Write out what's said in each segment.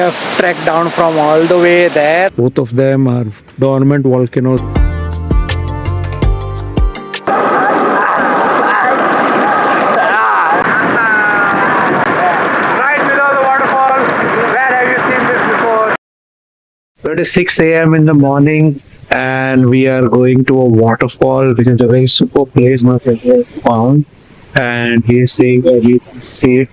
have trekked down from all the way there. Both of them are dormant volcanoes. Right below the waterfall. Where have you seen this before? It is 6 a.m. in the morning and we are going to a waterfall, which is a very super place my friend found. And he is saying that we can see it.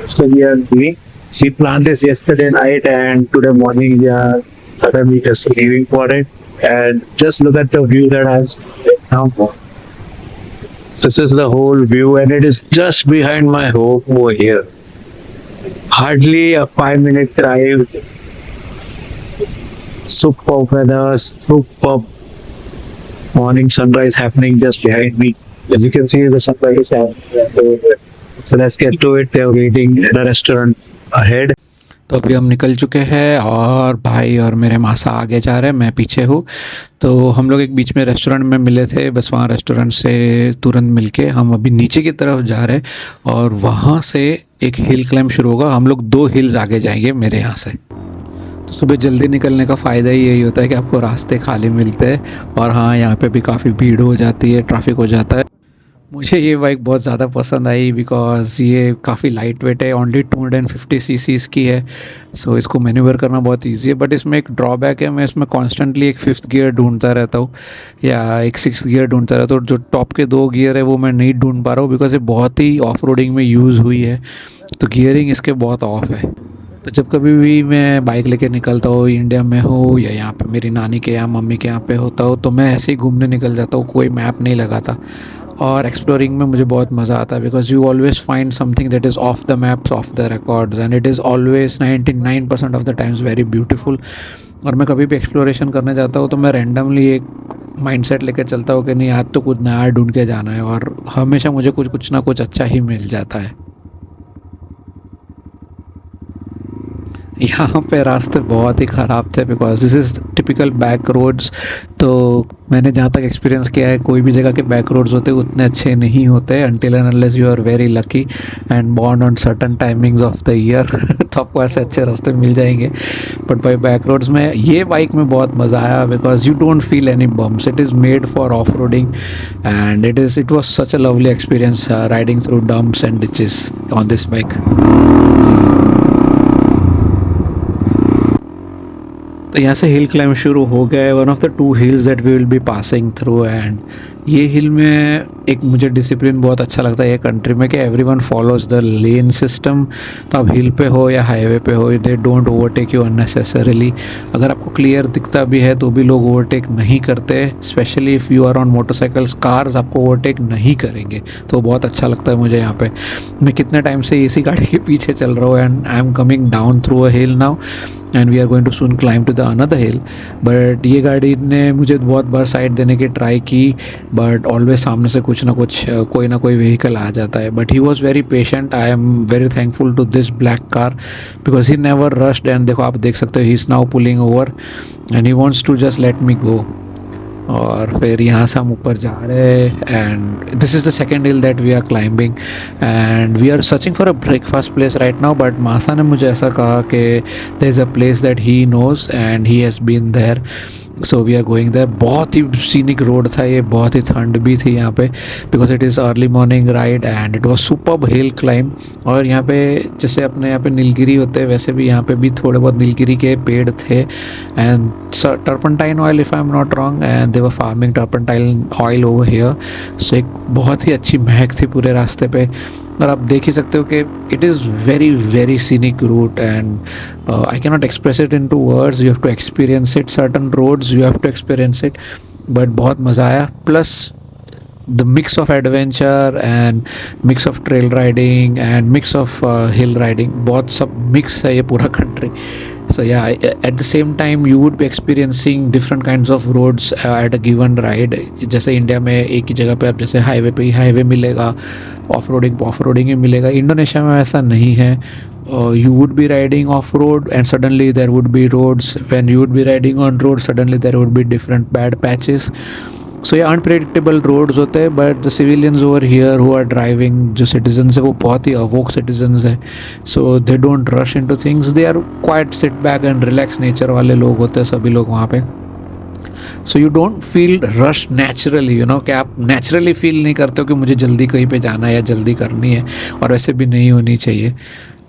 So we are doing. She planned this yesterday night and today morning we are suddenly just leaving for it. And just look at the view that I'm seeing now. This is the whole view and it is just behind my home over here. Hardly a 5-minute drive. Superb weather, superb morning sunrise happening just behind me. As you can see, the sunrise is happening. So let's get to it. They're waiting at the restaurant ahead. तो अभी हम निकल चुके हैं और भाई और मेरे मासा आगे जा रहे हैं, मैं पीछे हूँ। तो हम लोग एक बीच में रेस्टोरेंट में मिले थे, बस वहाँ रेस्टोरेंट से तुरंत मिलके हम अभी नीचे की तरफ जा रहे हैं और वहाँ से एक हिल क्लाइंब शुरू होगा। हम लोग 2 हिल्स आगे जाएंगे मेरे यहाँ से। तो सुबह जल्दी निकलने का फ़ायदा ही यही होता है कि आपको रास्ते खाली मिलते हैं और हाँ, यहाँ पे भी काफ़ी भीड़ हो जाती है, ट्रैफिक हो जाता है। मुझे ये बाइक बहुत ज़्यादा पसंद आई बिकॉज़ ये काफ़ी लाइट वेट है, ओनली 250 सीसीज़ की है। सो इसको मैन्यूवर करना बहुत इजी है, बट इसमें एक ड्रॉबैक है, मैं इसमें कॉन्स्टेंटली एक 5th गियर ढूंढता रहता हूँ या एक 6th गियर ढूंढता रहता हूँ। जो टॉप के 2 गियर है वो मैं नहीं ढूंढ पा रहा हूँ बिकॉज़ ये बहुत ही ऑफ रोडिंग में यूज़ हुई है, तो गियरिंग इसके बहुत ऑफ है। तो जब कभी भी मैं बाइक लेके निकलता हूँ, इंडिया में हो या यहाँ पे मेरी नानी के यहाँ मम्मी के यहाँ पे होता हो, तो मैं ऐसे ही घूमने निकल जाता हूँ, कोई मैप नहीं लगाता। और एक्सप्लोरिंग में मुझे बहुत मज़ा आता है because you always find something that is of the maps, of the records, and it is always 99% of the times very beautiful. और मैं कभी भी एक्सप्लोरेशन करने जाता हूँ तो मैं रैंडमली एक माइंडसेट लेके चलता हूँ कि नहीं, आज तो कुछ नया ढूंढ के जाना है, और हमेशा मुझे कुछ ना कुछ अच्छा ही मिल जाता है। यहाँ पे रास्ते बहुत ही ख़राब थे because this is typical back roads. तो मैंने जहाँ तक एक्सपीरियंस किया है, कोई भी जगह के बैक रोड्स होते उतने अच्छे नहीं होते until and unless you are very lucky and born on certain timings of the year तो आपको ऐसे अच्छे रास्ते मिल जाएंगे। बट भाई बैक रोड्स में ये बाइक में बहुत मज़ा आया because you don't feel any bumps, it is made for off roading and it was such a lovely experience riding through dumps and ditches on this bike. तो यहाँ से हिल क्लाइंब शुरू हो गया है, one of the 2 hills that we will be passing through. And ये hill में एक मुझे डिसिप्लिन बहुत अच्छा लगता है ये कंट्री में कि everyone follows the lane system. तो आप हिल पे हो या हाईवे पे हो, they don't overtake you unnecessarily. अगर आपको क्लियर दिखता भी है तो भी लोग ओवरटेक नहीं करते, specially if you are on motorcycles. Cars आपको ओवरटेक नहीं करेंगे, तो बहुत अच्छा लगता है मुझे यहाँ पे। मैं कितने टाइम से इसी गाड़ी के पीछे चल रहा हूँ and I am coming down through a hill now and we are going to soon climb to the another hill. But ये गाड़ी ने मुझे बहुत बार साइड देने की ट्राई की, बट ऑलवेज सामने से कुछ ना कुछ कोई ना कोई व्हीकल आ जाता है। But he was very patient, I am very thankful to this black car because he never rushed. And देखो आप देख सकते हो, he is now pulling over and he wants to just let me go. और फिर यहाँ से हम ऊपर जा रहे हैं and this is the second hill that we are climbing and we are searching for a breakfast place right now. But मासा ने मुझे ऐसा कहा कि there is a place that he knows and he has been there, so we are going there. बहुत ही scenic road था ये, बहुत ही ठंड भी थी यहाँ पे because it is early morning ride and it was superb hill climb. और यहाँ पे जैसे अपने यहाँ पे नीलगिरी होते हैं, वैसे भी यहाँ पे भी थोड़े बहुत नीलगिरी के पेड़ थे and turpentine oil if I am not wrong and they were farming turpentine oil over here. So एक बहुत ही अच्छी महक थी पूरे रास्ते पे। और आप देख ही सकते हो कि it is very very scenic route and I can not express it in two words, you have to experience it. Certain roads you have to experience it, but बहुत मज़ा आया। Plus the mix of adventure and mix of trail riding and mix of hill riding, बहुत सब mix है ये पूरा country. So yeah, at the same time you would be experiencing different kinds of roads at a given ride. जैसे India में एक ही जगह पे आप जैसे हाईवे पे ही हाईवे मिलेगा, ऑफ रोडिंग ही मिलेगा। इंडोनेशिया में ऐसा नहीं है। You would be riding off road and suddenly there would be roads. When you would be riding on road, suddenly there would be different bad patches. सो ये unpredictable roads होते हैं, but the civilians over here who are driving, जो citizens है वो बहुत ही awoke citizens है. So they don't rush into things, they are quite sit back and relax nature वाले लोग होते हैं सभी लोग वहाँ पे. So you don't feel rush naturally, you know, कि आप नेचुरली फील नहीं करते हो कि मुझे जल्दी कहीं पे जाना है या जल्दी करनी है, और वैसे भी नहीं होनी चाहिए.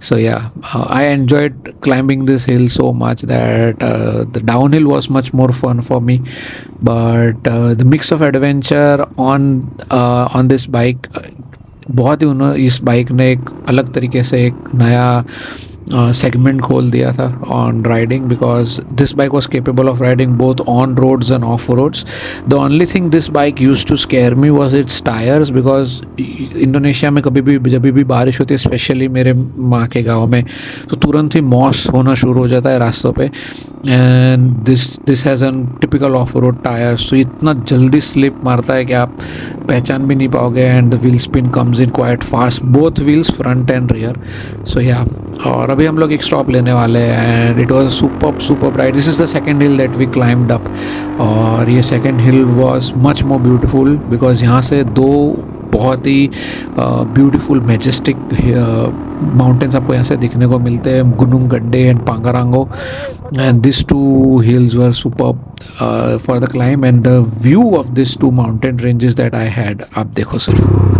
So yeah, I enjoyed climbing this hill so much that the downhill was much more fun for me. But the mix of adventure on this bike, बहुत ही उन्होंने इस बाइक ने एक अलग तरीके से एक नया सेगमेंट खोल दिया था on riding, because this bike was capable of riding both on roads and off roads. The only thing this bike use to scare me was its tyres, because Indonesia में कभी भी जब भी बारिश होती है, स्पेशली मेरे माँ के गाँव में, तो तुरंत ही मॉस होना शुरू हो जाता है रास्तों पे. And this has an typical of road tyres, तो इतना जल्दी स्लिप मारता है कि आप पहचान भी नहीं पाओगे. And the wheel spin comes in quite fast, both wheels front and rear. So yeah, और अभी हम लोग एक स्टॉप लेने वाले हैं. And it was super ride. This is the second hill that we climbed up, और ये second hill was much more beautiful because यहाँ से दो बहुत ही ब्यूटीफुल मैजेस्टिक माउंटेन्स आपको यहाँ से दिखने को मिलते हैं, Gunung Gede and Pangrango. And this two hills were super for the climb, and the view of this two mountain ranges that I had, आप देखो सिर्फ.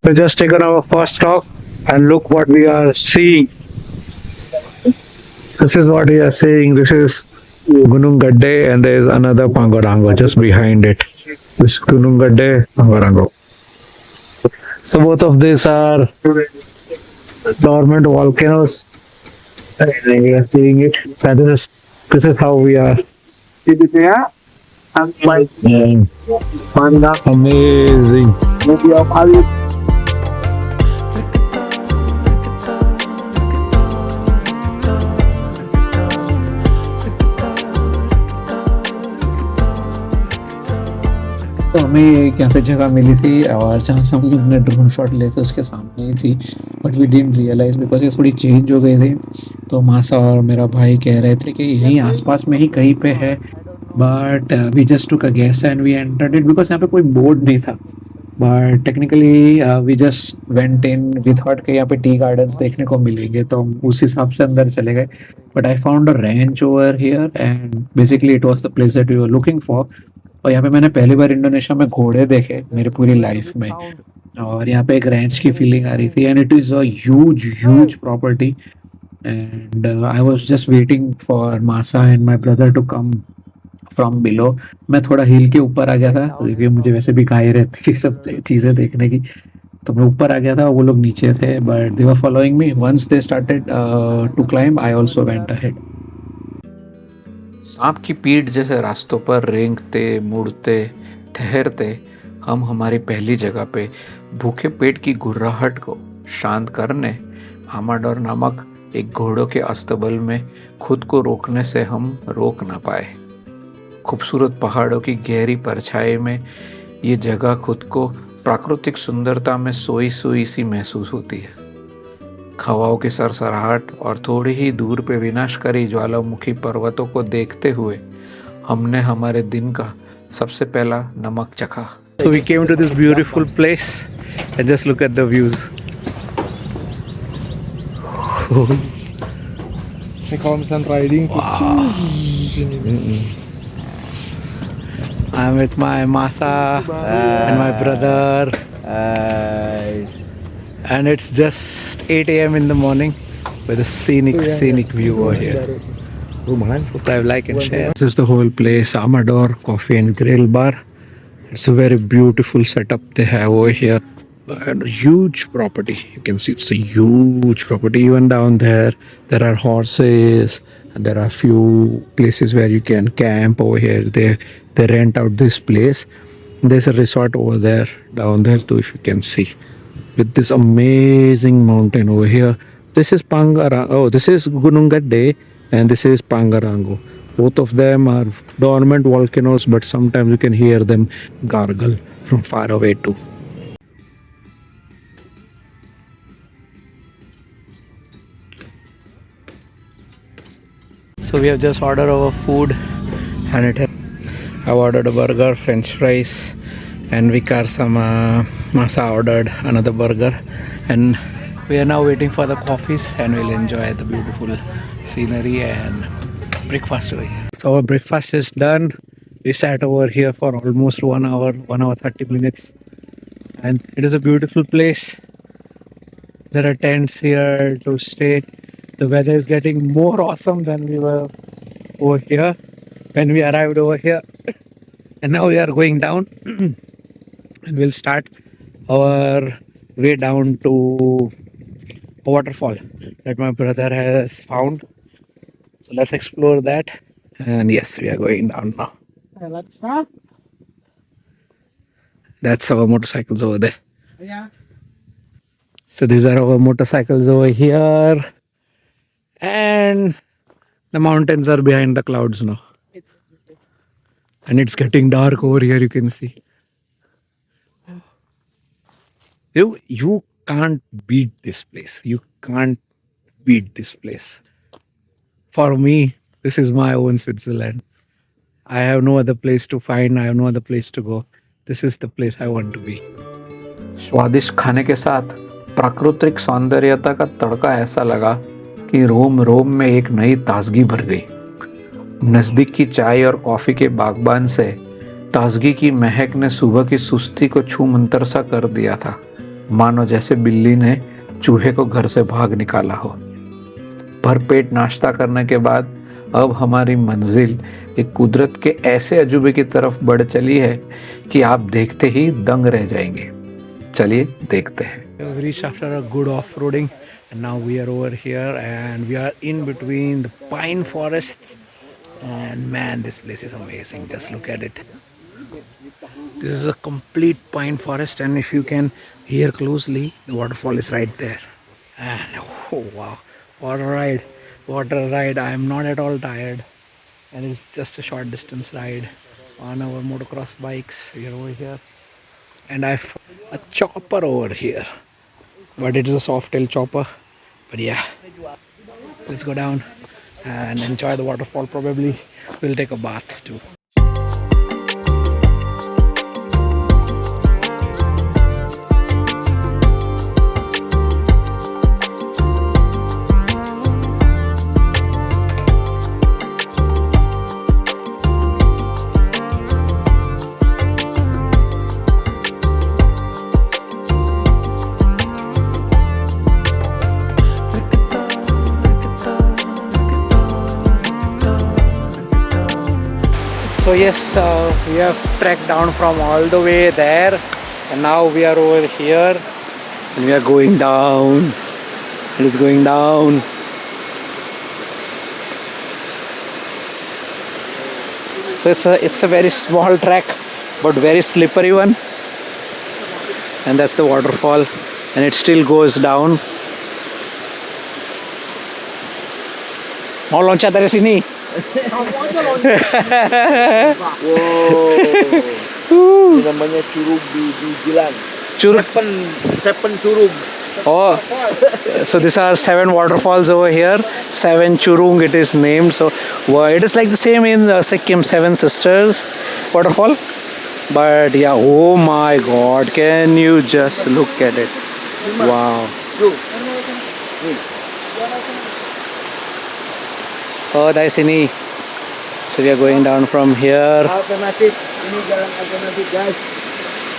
We just taken our first stop, and look what we are seeing. This is what we are seeing. This is Gunung Gadde, and there is another Pangarango just behind it. This is Gunung Gadde, Pangarango. So both of these are dormant volcanoes, and we are seeing it. And this is how we are. Amazing. तो हमें एक यहाँ पे जगह मिली थी, और जहाँ से हम लोग ने ड्रोन शॉट लिए थे उसके सामने ही थी, but we didn't realise because ये थोड़ी चेंज हो गई थी. तो मासा और मेरा भाई कह रहे थे कि यहीं आसपास में ही कहीं पे है, but we just took a guess and we entered it, because यहाँ पे कोई बोर्ड नहीं था. But technically we just went in, we thought कि यहाँ पे टी गार्डन्स देखने को मिलेंगे, तो हम उस हिसाब से अंदर चले गए. But I found a ranch over here, and basically it was the place that we were looking for. और यहाँ पे मैंने पहली बार इंडोनेशिया में घोड़े देखे मेरी पूरी लाइफ में, और यहाँ पे एक रेंच की फीलिंग आ रही थी. And it is a huge property, and I was just waiting for Masa and my brother to come from below. मैं थोड़ा हिल के ऊपर आ गया था क्योंकि मुझे वैसे भी काहे रहती है सब चीज़ें देखने की, तो मैं ऊपर आ गया था, वो लोग नीचे थे, but they were following me. Once they started to climb, I also went ahead. सांप की पीठ जैसे रास्तों पर रेंगते मुड़ते ठहरते हम हमारी पहली जगह पे भूखे पेट की गुर्राहट को शांत करने हामाडोर नामक एक घोड़ों के अस्तबल में खुद को रोकने से हम रोक ना पाए. खूबसूरत पहाड़ों की गहरी परछाई में ये जगह खुद को प्राकृतिक सुंदरता में सोई सोई सी महसूस होती है. हवाओं की सरसराहट और थोड़ी ही दूर पे विनाशकारी ज्वालामुखी पर्वतों को देखते हुए हमने हमारे दिन का सबसे पहला नमक चखा. So we came to this beautiful place and just look at the views. Kalau misalnya riding I'm with my Masa and my brother, and it's just 8 a.m. in the morning with a scenic view over here. Subscribe, like and share. This is the whole place, Amador Coffee and Grill Bar. It's a very beautiful setup they have over here. And a huge property. You can see it's a huge property. Even down there are horses, and there are few places where you can camp over here. They rent out this place. There's a resort over there, down there too, if you can see. With this amazing mountain over here. This is this is Gunung Gadde, and this is Pangarango. Both of them are dormant volcanoes, but sometimes you can hear them gargle from far away too. So we have just ordered our food, and I ordered a burger, French fries, and Vikar Masa ordered another burger, and we are now waiting for the coffees, and we'll enjoy the beautiful scenery and breakfast over here. So our breakfast is done. We sat over here for almost 1 hour 30 minutes, and it is a beautiful place. There are tents here to stay. The weather is getting more awesome than we were over here when we arrived over here. And now we are going down and we'll start our way down to a waterfall that my brother has found. So let's explore that. And yes, we are going down now. That's our motorcycles over there. Yeah. So these are our motorcycles over here. And the mountains are behind the clouds now. And it's getting dark over here, you can see. You can't beat this place. You can't beat this place. For me, this is my own Switzerland. I have no other place to find. I have no other place to go. This is the place I want to be. स्वादिष्ट खाने के साथ प्राकृतिक सौंदर्यता का तड़का ऐसा लगा कि रोम रोम में एक नई ताजगी भर गई। नज़दीक की चाय और कॉफ़ी के बागबान से ताजगी की महक ने सुबह की सुस्ती को छू मंतर सा कर दिया था, मानो जैसे बिल्ली ने चूहे को घर से भाग निकाला हो। भरपेट नाश्ता करने के बाद अब हमारी मंजिल एक कुदरत के ऐसे अजूबे की तरफ बढ़ चली है कि आप देखते ही दंग रह जाएंगे। चलिए देखते हैं। We reached after a good off-roading and now we are over here and we are in between the pine forests and man, this place is amazing. Just look at it. This is a complete pine forest and if you can hear closely, the waterfall is right there. And oh wow, what a ride. What a ride. I am not at all tired and it's just a short distance ride on our motocross bikes. We are over here and I've a chopper over here, but it is a soft tail chopper. But yeah, let's go down and enjoy the waterfall. Probably we'll take a bath too. So yes, we have trekked down from all the way there and now we are over here and we are going down. It is going down. So it's a very small trek but very slippery one, and that's the waterfall and it still goes down. Mau loncat dari sini? Wow. Namanya curug di Gilang. Curug. Seven curug. Oh, so these are 7 waterfalls over here. 7 Churung it is named. So it is like the same in Sikkim, 7 Sisters waterfall. But yeah, oh my God, can you just look at it? Wow. Oh, that's ini. So we are going down from here. Alternatif. Ini jalan alternatif, guys.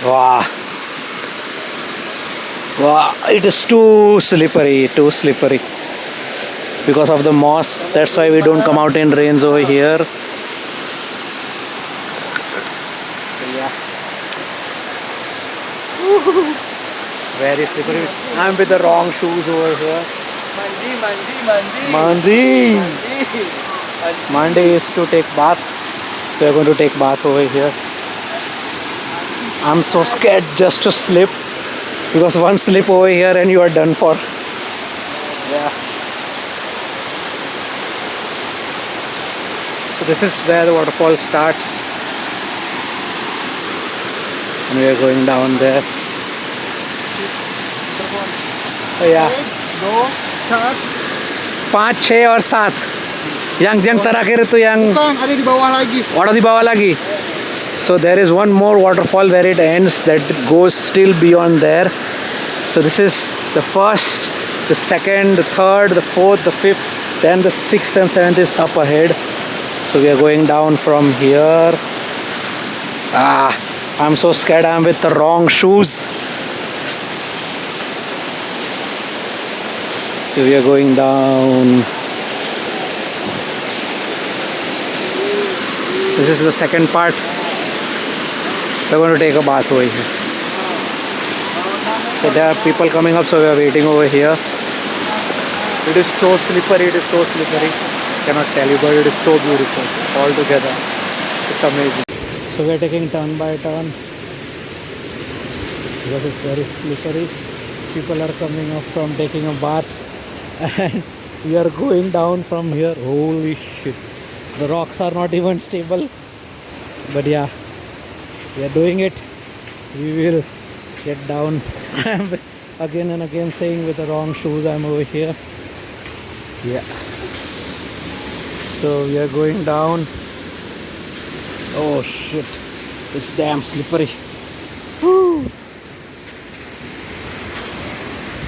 Wow. Wow, it is too slippery because of the moss. That's why we don't come out in rains over here. So yeah, very slippery. I'm with the wrong shoes over here. Monday is to take bath, so we're going to take bath over here. I'm so scared just to slip, because one slip over here and you are done for. Yeah. So this is where the waterfall starts. And we are going down there. Oh yeah. 5, 6 or 7. Yang terakhir itu yang Bukan, ada di bawah lagi. water di bawah lagi. So there is one more waterfall where it ends that goes still beyond there. So this is the first, the second, the third, the fourth, the fifth, then the sixth and seventh is up ahead. So we are going down from here. I'm so scared I'm with the wrong shoes. So we are going down. This is the second part. We're going to take a bath over here. So there are people coming up, so we are waiting over here. It is so slippery, it is so slippery. Cannot tell you, but it is so beautiful all together. It's amazing. So we are taking turn by turn because it's very slippery. People are coming up from taking a bath and we are going down from here. Holy shit. The rocks are not even stable. But yeah, we are doing it. We will get down. I'm again and again saying with the wrong shoes I'm over here. Yeah. So we are going down. Oh shit. It's damn slippery. Woo.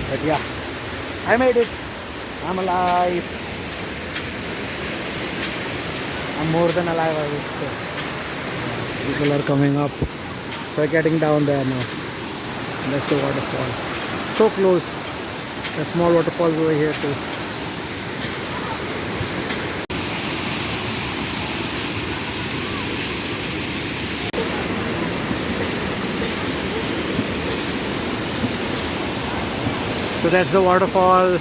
But yeah, I made it. I'm alive. I'm more than alive, I would say. People are coming up. We're getting down there now. That's the waterfall. So close. The small waterfalls over here too. So that's the waterfall.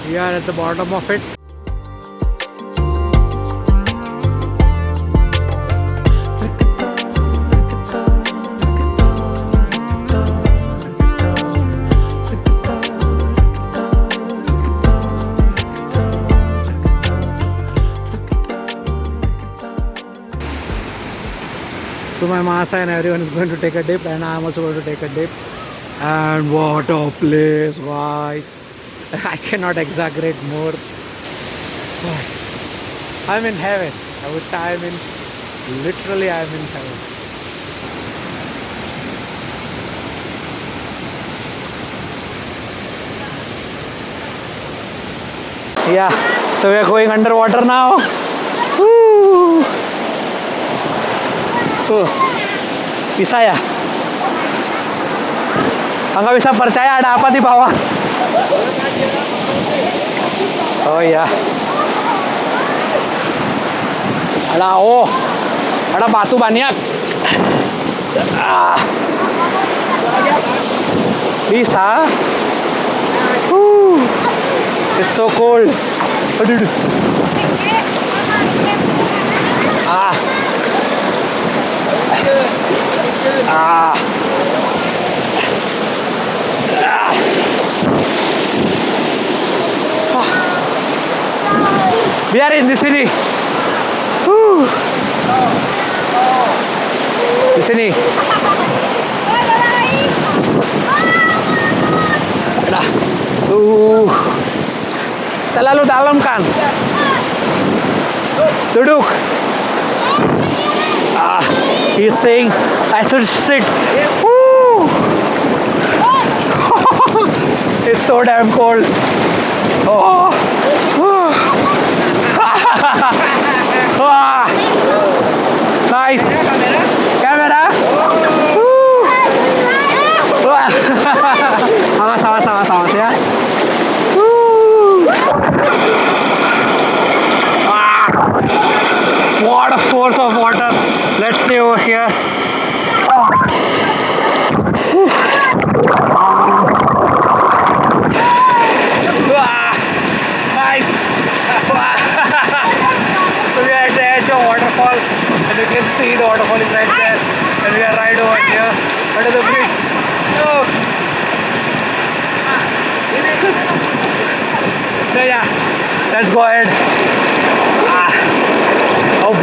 We are at the bottom of it. So my Masa and everyone is going to take a dip, and I am also going to take a dip. And what a place, guys! I cannot exaggerate more. I'm in heaven. I would say literally I'm in heaven. Yeah, so we are going underwater now. Woo! Bisa ya? Nggak bisa percaya ada apa di bawah. Oh iya. Ada batu banyak. Bisa. It's so cold. Aduh. Biarin di sini. Di sini. Dah. Terlalu dalam kan? Duduk. He's saying I should sit. Woo! It's so damn cold. Oh. Nice. Camera. Awas ya. What a force of water. Let's stay over here. Nice. So we are at the edge of waterfall, and you can see the waterfall is right there, and we are right over here under the bridge. Oh. So yeah, let's go ahead. Oh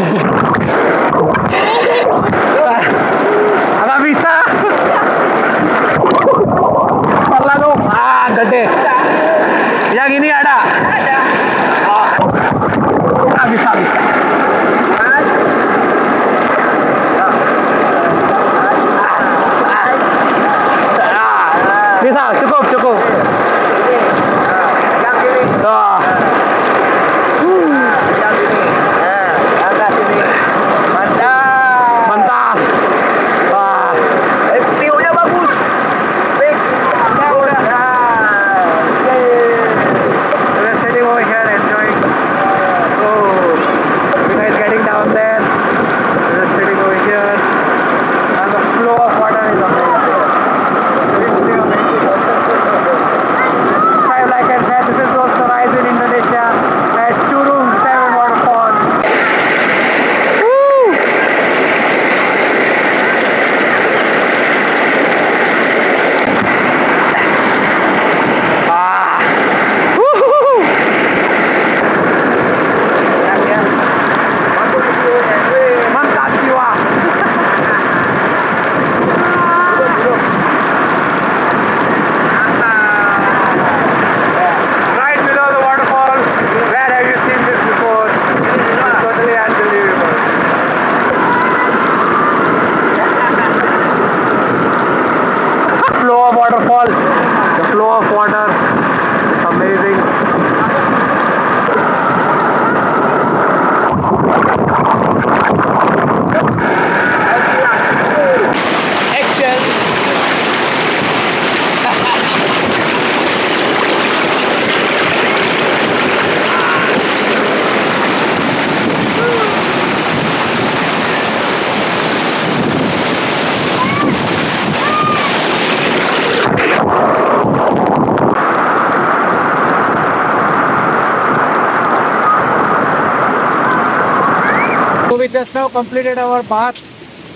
So we just now completed our bath.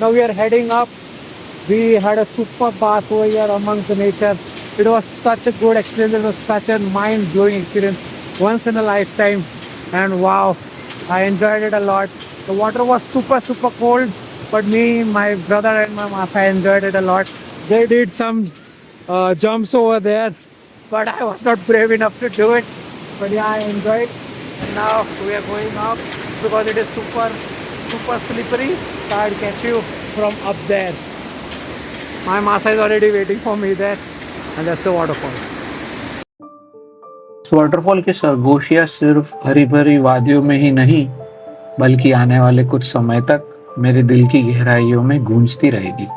Now we are heading up. We had a super bath over here amongst the nature. It was such a good experience. It was such a mind-blowing experience, once in a lifetime. And wow, I enjoyed it a lot. The water was super cold, but me, my brother and my mama enjoyed it a lot. They did some jumps over there, but I was not brave enough to do it. But yeah, I enjoyed. And now we are going up because it is super slippery. So I'll catch you from up there. My Masa is already waiting for me there, and that's the waterfall. इस waterfall की सरगोशियाँ सिर्फ हरी भरी वादियों में ही नहीं, बल्कि आने वाले कुछ समय तक मेरे दिल की गहराइयों में गूंजती रहेगी।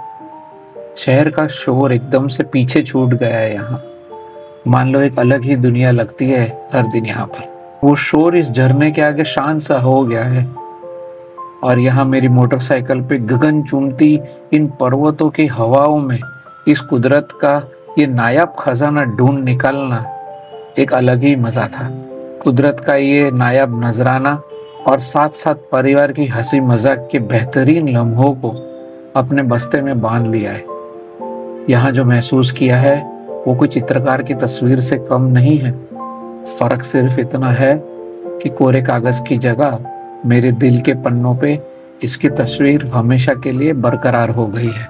शहर का शोर एकदम से पीछे छूट गया है यहाँ। मान लो एक अलग ही दुनिया लगती है हर दिन यहाँ पर। वो शोर इस झरने के आगे शांत सा हो गया है और यहाँ मेरी मोटरसाइकिल पे गगन चूमती इन पर्वतों की हवाओं में इस कुदरत का ये नायाब खजाना ढूंढ निकालना एक अलग ही मजा था। कुदरत का ये नायाब नजराना और साथ साथ परिवार की हंसी मजाक के बेहतरीन लम्हों को अपने बस्ते में बांध लिया है। यहाँ जो महसूस किया है वो कोई चित्रकार की तस्वीर से कम नहीं है। फर्क सिर्फ इतना है कि कोरे कागज की जगह मेरे दिल के पन्नों पे इसकी तस्वीर हमेशा के लिए बरकरार हो गई है।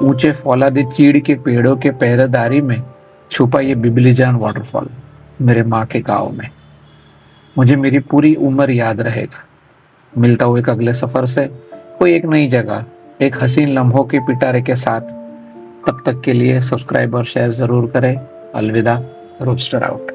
ऊंचे फौलादी चीड़ के पेड़ों के पहरेदारी में छुपा ये बिबलीजान वाटरफॉल मेरे माँ के गाँव में मुझे मेरी पूरी उम्र याद रहेगा। मिलता हूँ एक अगले सफर से कोई एक नई जगह, एक हसीन लम्हों के पिटारे के साथ। तब तक के लिए सब्सक्राइब और शेयर जरूर करें। अलविदा, रोस्टर आउट।